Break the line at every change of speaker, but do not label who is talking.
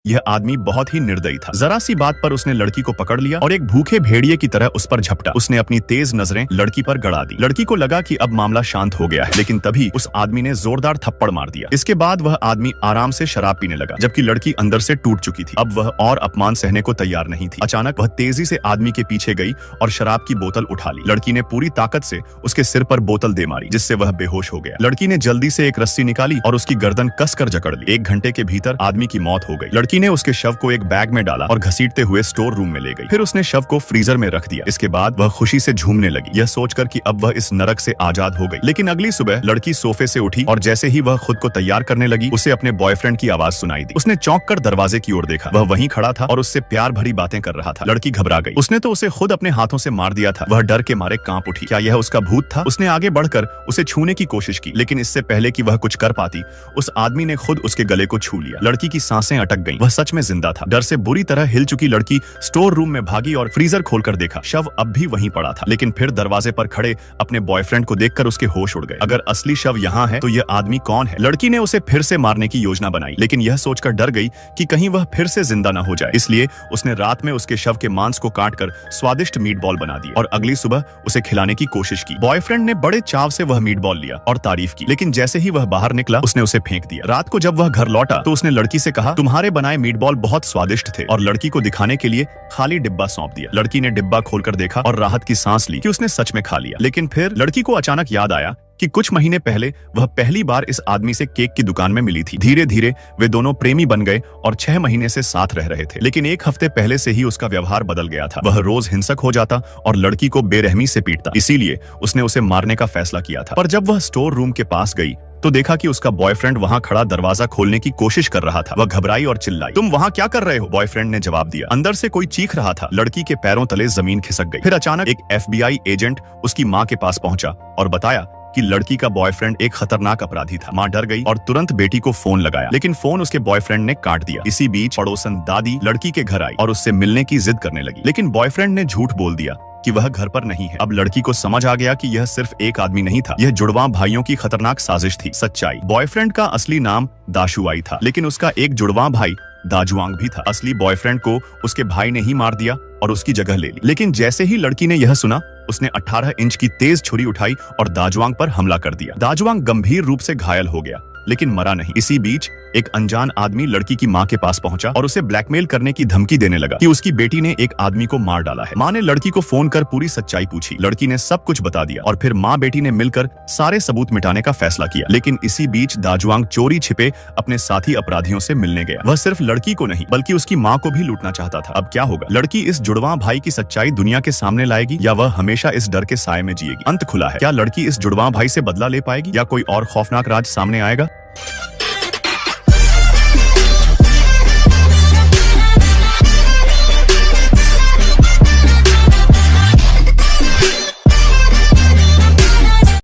यह आदमी बहुत ही निर्दयी था। जरा सी बात पर उसने लड़की को पकड़ लिया और एक भूखे भेड़िए की तरह उस पर झपटा। उसने अपनी तेज नजरें लड़की पर गड़ा दी। लड़की को लगा कि अब मामला शांत हो गया है, लेकिन तभी उस आदमी ने जोरदार थप्पड़ मार दिया। इसके बाद वह आदमी आराम से शराब पीने लगा, जबकि लड़की अंदर से टूट चुकी थी। अब वह और अपमान सहने को तैयार नहीं थी। अचानक वह तेजी से आदमी के पीछे गई और शराब की बोतल उठा ली। लड़की ने पूरी ताकत से उसके सिर पर बोतल दे मारी, जिससे वह बेहोश हो गया। लड़की ने जल्दी से एक रस्सी निकाली और उसकी गर्दन कसकर जकड़ ली। 1 घंटे के भीतर आदमी की मौत हो गई। लड़की ने उसके शव को एक बैग में डाला और घसीटते हुए स्टोर रूम में ले गई। फिर उसने शव को फ्रीजर में रख दिया। इसके बाद वह खुशी से झूमने लगी, यह सोचकर कि अब वह इस नरक से आजाद हो गई। लेकिन अगली सुबह लड़की सोफे से उठी और जैसे ही वह खुद को तैयार करने लगी, उसे अपने बॉयफ्रेंड की आवाज सुनाई दी। उसने चौंक कर दरवाजे की ओर देखा। वह वहीं खड़ा था और उससे प्यार भरी बातें कर रहा था। लड़की घबरा गई। उसने तो उसे खुद अपने हाथों से मार दिया था। वह डर के मारे कांप उठी। क्या यह उसका भूत था? उसने आगे बढ़कर उसे छूने की कोशिश की, लेकिन इससे पहले कि वह कुछ कर पाती, उस आदमी ने खुद उसके गले को छू लिया। लड़की की सांसें अटक गईं। वह सच में जिंदा था। डर से बुरी तरह हिल चुकी लड़की स्टोर रूम में भागी और फ्रीजर खोलकर देखा। शव अब भी वहीं पड़ा था, लेकिन फिर दरवाजे पर खड़े अपने बॉयफ्रेंड को देखकर उसके होश उड़ गए। अगर असली शव यहाँ है तो यह आदमी कौन है? लड़की ने उसे फिर से मारने की योजना बनाई, लेकिन यह सोचकर डर गई कि कहीं वह फिर से जिंदा न हो जाए। इसलिए उसने रात में उसके शव के मांस को काटकर स्वादिष्ट मीट बॉल बना दिए और अगली सुबह उसे खिलाने की कोशिश की। बॉयफ्रेंड ने बड़े चाव से वह मीट बॉल लिया और तारीफ की, लेकिन जैसे ही वह बाहर निकला उसने उसे फेंक दिया। रात को जब वह घर लौटा तो उसने लड़की से कहा, तुम्हारे बनाए मीट बॉल बहुत स्वादिष्ट थे, और लड़की को दिखाने के लिए खाली डिब्बा सौंप दिया। लड़की ने डिब्बा खोलकर देखा और राहत की सांस ली कि उसने सच में खा लिया। लेकिन फिर लड़की को अचानक याद आया कि कुछ महीने पहले वह पहली बार इस आदमी से केक की दुकान में मिली थी। धीरे धीरे वे दोनों प्रेमी बन गए और 6 महीने से साथ रह रहे थे। लेकिन 1 हफ्ते पहले से ही उसका व्यवहार बदल गया था। वह रोज हिंसक हो जाता और लड़की को बेरहमी से पीटता। इसीलिए उसने उसे मारने का फैसला किया था। पर जब वह स्टोर रूम के पास गई तो देखा कि उसका बॉयफ्रेंड वहां खड़ा दरवाजा खोलने की कोशिश कर रहा था। वह घबराई और चिल्लाई, तुम वहां क्या कर रहे हो? बॉयफ्रेंड ने जवाब दिया। अंदर से कोई चीख रहा था। लड़की के पैरों तले जमीन खिसक गई। फिर अचानक एक FBI एजेंट उसकी माँ के पास पहुंचा और बताया कि लड़की का बॉयफ्रेंड एक खतरनाक अपराधी था। माँ डर गई और तुरंत बेटी को फोन लगाया, लेकिन फोन उसके बॉयफ्रेंड ने काट दिया। इसी बीच पड़ोसन दादी लड़की के घर आई और उससे मिलने की जिद करने लगी, लेकिन बॉयफ्रेंड ने झूठ बोल दिया कि वह घर पर नहीं है। अब लड़की को समझ आ गया कि यह सिर्फ एक आदमी नहीं था, यह जुड़वां भाइयों की खतरनाक साजिश थी। सच्चाई, बॉयफ्रेंड का असली नाम दाशुआई था, लेकिन उसका एक जुड़वां भाई दाजुआंग भी था। असली बॉयफ्रेंड को उसके भाई ने ही मार दिया और उसकी जगह ले ली। लेकिन जैसे ही लड़की ने यह सुना, उसने 18 इंच की तेज छुरी उठाई और दाजुआंग पर हमला कर दिया। दाजुआंग गंभीर रूप से घायल हो गया, लेकिन मरा नहीं। इसी बीच एक अनजान आदमी लड़की की माँ के पास पहुंचा और उसे ब्लैकमेल करने की धमकी देने लगा कि उसकी बेटी ने एक आदमी को मार डाला है। माँ ने लड़की को फोन कर पूरी सच्चाई पूछी। लड़की ने सब कुछ बता दिया और फिर माँ बेटी ने मिलकर सारे सबूत मिटाने का फैसला किया। लेकिन इसी बीच दाजुआंग चोरी छिपे अपने साथी अपराधियों से मिलने गया। वह सिर्फ लड़की को नहीं बल्कि उसकी माँ को भी लूटना चाहता था। अब क्या होगा? लड़की इस जुड़वां भाई की सच्चाई दुनिया के सामने लाएगी या वह हमेशा इस डर के साए में जिएगी? अंत खुला है। क्या लड़की इस जुड़वां भाई से बदला ले पाएगी या कोई और खौफनाक राज सामने आएगा?